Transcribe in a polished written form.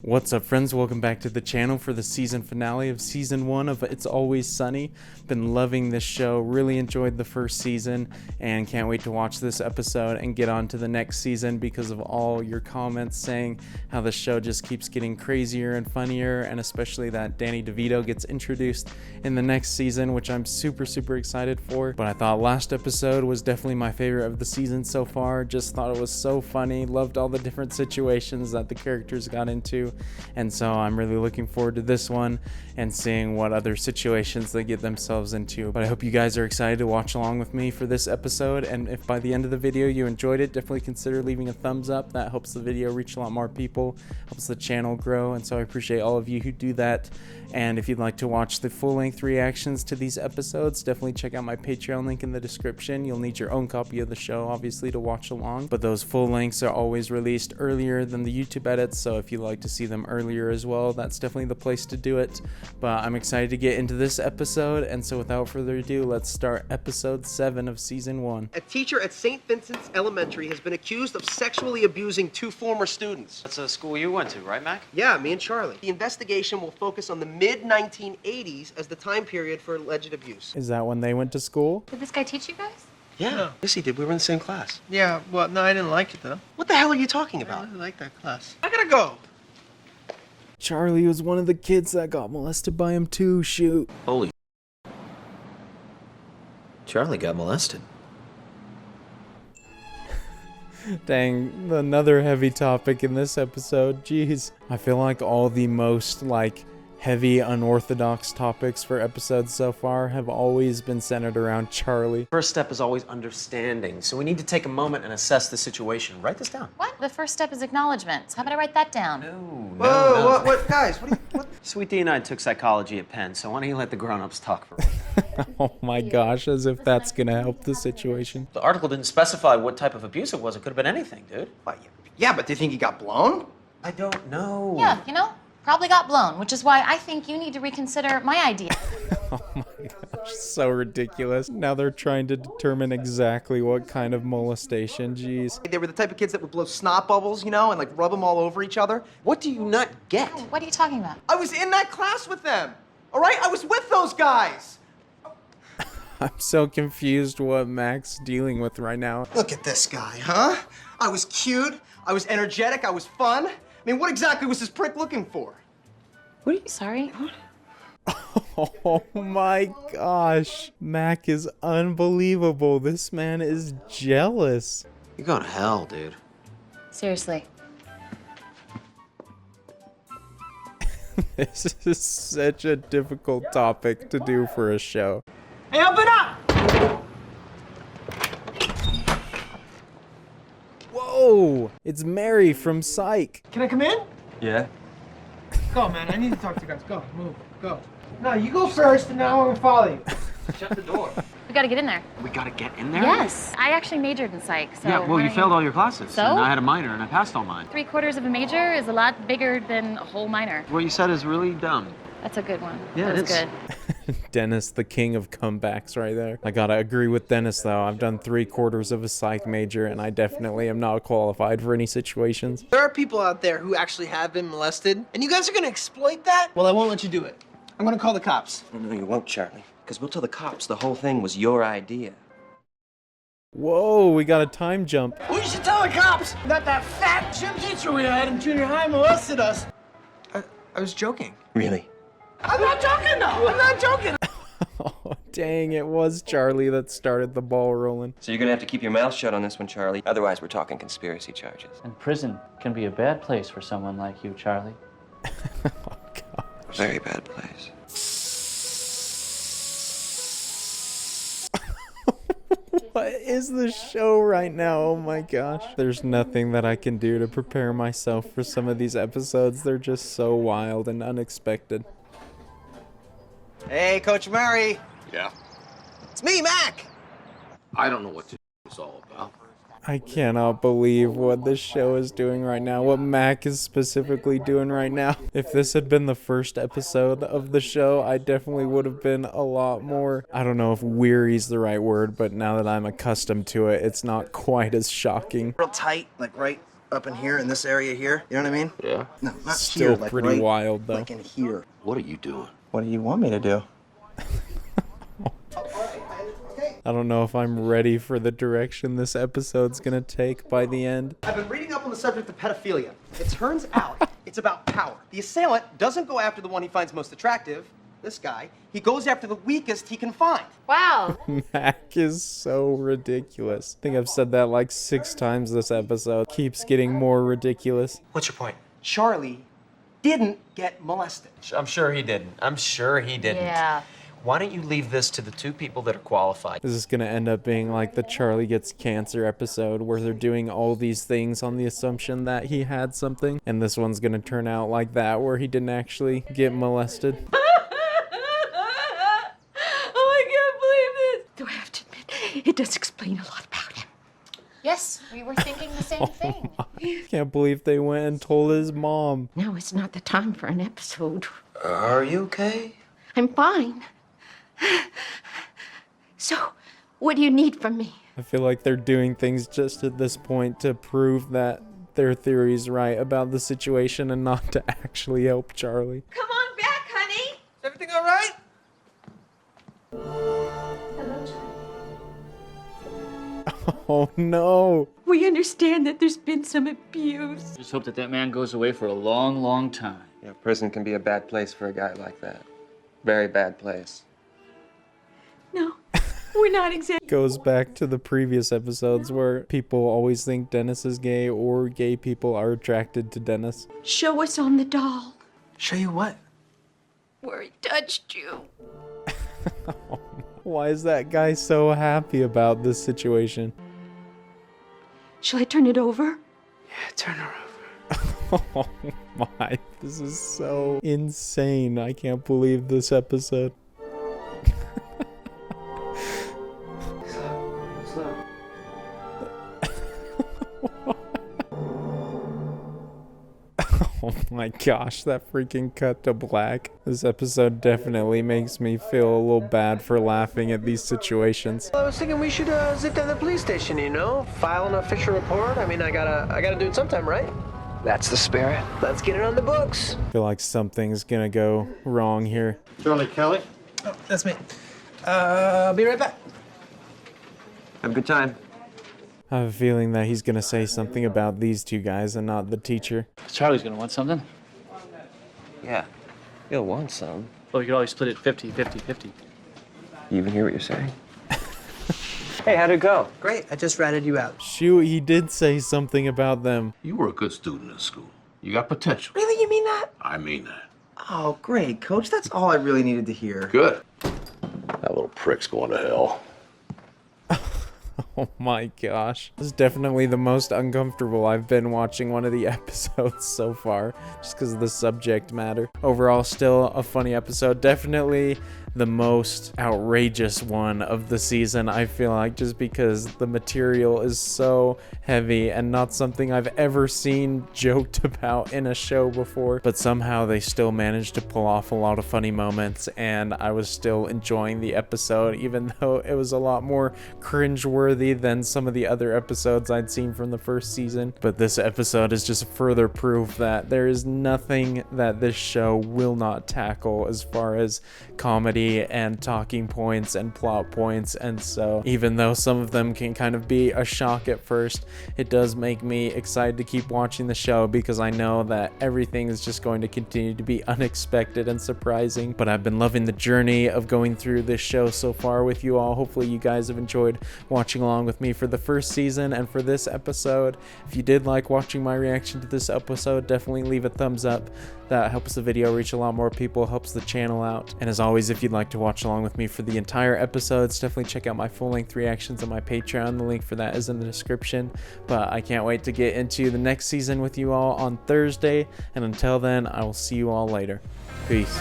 What's up, friends? Welcome back to the channel for the season finale of season 1 of It's Always Sunny. Been loving this show, really enjoyed the first season, and can't wait to watch this episode and get on to the next season because of all your comments saying how the show just keeps getting crazier and funnier, and especially that Danny DeVito gets introduced in the next season, which I'm super excited for. But I thought last episode was definitely my favorite of the season so far. Just thought it was so funny, loved all the different situations that the characters got into. And so I'm really looking forward to this one and seeing what other situations they get themselves into. But I hope you guys are excited to watch along with me for this episode. And if by the end of the video you enjoyed it, definitely consider leaving a thumbs up. That helps the video reach a lot more people, helps the channel grow. And so I appreciate all of you who do that. And if you'd like to watch the full-length reactions to these episodes, definitely check out my Patreon link in the description. You'll need your own copy of the show, obviously, to watch along. But those full lengths are always released earlier than the YouTube edits, so if you'd like to see them earlier as well, that's definitely the place to do it. But I'm excited to get into this episode, and so without further ado, let's start episode 7 of season 1. A teacher at St. Vincent's Elementary has been accused of sexually abusing 2 former students. That's a school you went to, right, Mac? Yeah, me and Charlie. The investigation will focus on the mid-1980s as the time period for alleged abuse. Is that when they went to school? Did this guy teach you guys? Yeah, No. yes he did. We were in the same class. Yeah, well, no, I didn't like it, though. What the hell are you talking I about? really like that class. I gotta go. Charlie was one of the kids that got molested by him too, shoot. Holy Charlie got molested. Dang, another heavy topic in this episode. Jeez. I feel like all the most, heavy, unorthodox topics for episodes so far have always been centered around Charlie. First step is always understanding, so we need to take a moment and assess the situation. Write this down. What? The first step is acknowledgement. So how about I write that down? Whoa, what, guys, what? Sweet Dee and I took psychology at Penn, so why don't you let the grown-ups talk for a Oh my gosh, as if that's gonna help the situation. The article didn't specify what type of abuse it was. It could have been anything, dude. Yeah, but do you think he got blown? I don't know. Yeah, probably got blown, which is why I think you need to reconsider my idea. Oh my gosh, so ridiculous. Now they're trying to determine exactly what kind of molestation, jeez. They were the type of kids that would blow snot bubbles, and rub them all over each other. What do you not get? What are you talking about? I was in that class with them, all right? I was with those guys. I'm so confused what Mac's dealing with right now. Look at this guy, huh? I was cute, I was energetic, I was fun. I mean, what exactly was this prick looking for? What are you... Sorry? Oh my gosh. Mac is unbelievable. This man is jealous. You're going to hell, dude. Seriously. This is such a difficult topic to do for a show. Hey, open up! Whoa! It's Mary from Psych. Can I come in? Yeah? Go, man. I need to talk to you guys. Go, move, go. No, you go first, and now I'm gonna follow you. Shut the door. We gotta get in there. We gotta get in there? Yes. I actually majored in psych, so... Yeah, well, you failed all your classes. So? And I had a minor, and I passed all mine. 3/4 of a major is a lot bigger than a whole minor. What you said is really dumb. That's a good one. Yeah, that was it is. good. Dennis, the king of comebacks right there. I gotta agree with Dennis though. I've done 3/4 of a psych major and I definitely am not qualified for any situations. There are people out there who actually have been molested, and you guys are gonna exploit that? Well, I won't let you do it. I'm gonna call the cops. No, you won't, Charlie. Because we'll tell the cops the whole thing was your idea. Whoa, we got a time jump. We should tell the cops that that fat gym teacher we had in junior high molested us. I was joking. Really? I'm not joking, though. I'm not joking. Oh, dang, it was Charlie that started the ball rolling. So you're gonna have to keep your mouth shut on this one, Charlie. Otherwise, we're talking conspiracy charges. And prison can be a bad place for someone like you, Charlie. Oh, God. Very bad place. What is the show right now? Oh my gosh. There's nothing that I can do to prepare myself for some of these episodes. They're just so wild and unexpected. Hey, Coach Murray. Yeah? It's me, Mac. I don't know what this is all about. I cannot believe what this show is doing right now, what Mac is specifically doing right now. If this had been the first episode of the show, I definitely would have been a lot more, I don't know if weary's the right word, but now that I'm accustomed to it, it's not quite as shocking. Real tight, right up in here, in this area here. You know what I mean? Yeah? No, not Still here. Like pretty right, wild, though. Like in here. What are you doing? What do you want me to do? I don't know if I'm ready for the direction this episode's gonna take by the end. I've been reading up on the subject of pedophilia. It turns out it's about power. The assailant doesn't go after the one he finds most attractive, this guy. He goes after the weakest he can find. Wow. Mac is so ridiculous. I think I've said that like 6 times this episode. Keeps getting more ridiculous. What's your point? Charlie didn't get molested. I'm sure he didn't. I'm sure he didn't. Yeah. Why don't you leave this to the 2 people that are qualified? This is gonna end up being like the Charlie Gets Cancer episode where they're doing all these things on the assumption that he had something. And this one's gonna turn out like that where he didn't actually get molested. Oh, I can't believe this. Though I have to admit, it does explain a lot about him. Yes, we were thinking the same thing. Can't believe they went and told his mom. Now is not the time for an episode. Are you okay? I'm fine. So, what do you need from me? I feel like they're doing things just at this point to prove that their theory's right about the situation and not to actually help Charlie. Come on back, honey. Is everything all right? Oh no! We understand that there's been some abuse. Just hope that that man goes away for a long, long time. Yeah, prison can be a bad place for a guy like that. Very bad place. No, we're not exactly. Goes back to the previous episodes where people always think Dennis is gay or gay people are attracted to Dennis. Show us on the doll Show you what? where he touched you. Why is that guy so happy about this situation? Shall I turn it over? Yeah, turn her over. Oh my, this is so insane. I can't believe this episode. Oh my gosh, that freaking cut to black. This episode definitely makes me feel a little bad for laughing at these situations. I was thinking we should zip down to the police station, you know? File an official report. I mean, I gotta do it sometime, right? That's the spirit. Let's get it on the books. I feel like something's gonna go wrong here. Charlie Kelly? Oh, that's me. I'll be right back. Have a good time. I have a feeling that he's gonna say something about these 2 guys and not the teacher. Charlie's gonna want something. Yeah. You'll want some. Well, we could always split it 50-50-50. You even hear what you're saying? Hey, how'd it go? Great, I just ratted you out. Shoot, he did say something about them. You were a good student in school. You got potential. Really, you mean that? I mean that. Oh, great, Coach. That's all I really needed to hear. Good. That little prick's going to hell. Oh my gosh. This is definitely the most uncomfortable I've been watching one of the episodes so far, just because of the subject matter. Overall, still a funny episode. Definitely the most outrageous one of the season, I feel like, just because the material is so heavy and not something I've ever seen joked about in a show before. But somehow they still managed to pull off a lot of funny moments, and I was still enjoying the episode, even though it was a lot more cringeworthy than some of the other episodes I'd seen from the first season. But this episode is just further proof that there is nothing that this show will not tackle as far as comedy and talking points and plot points. And so even though some of them can kind of be a shock at first, it does make me excited to keep watching the show, because I know that everything is just going to continue to be unexpected and surprising. But I've been loving the journey of going through this show so far with you all. Hopefully you guys have enjoyed watching along with me for the first season and for this episode. If you did like watching my reaction to this episode, definitely leave a thumbs up. That helps the video reach a lot more people, helps the channel out. And as always, if you'd like to watch along with me for the entire episodes, definitely check out my full-length reactions on my Patreon. The link for that is in the description. But I can't wait to get into the next season with you all on Thursday. And until then, I will see you all later. Peace.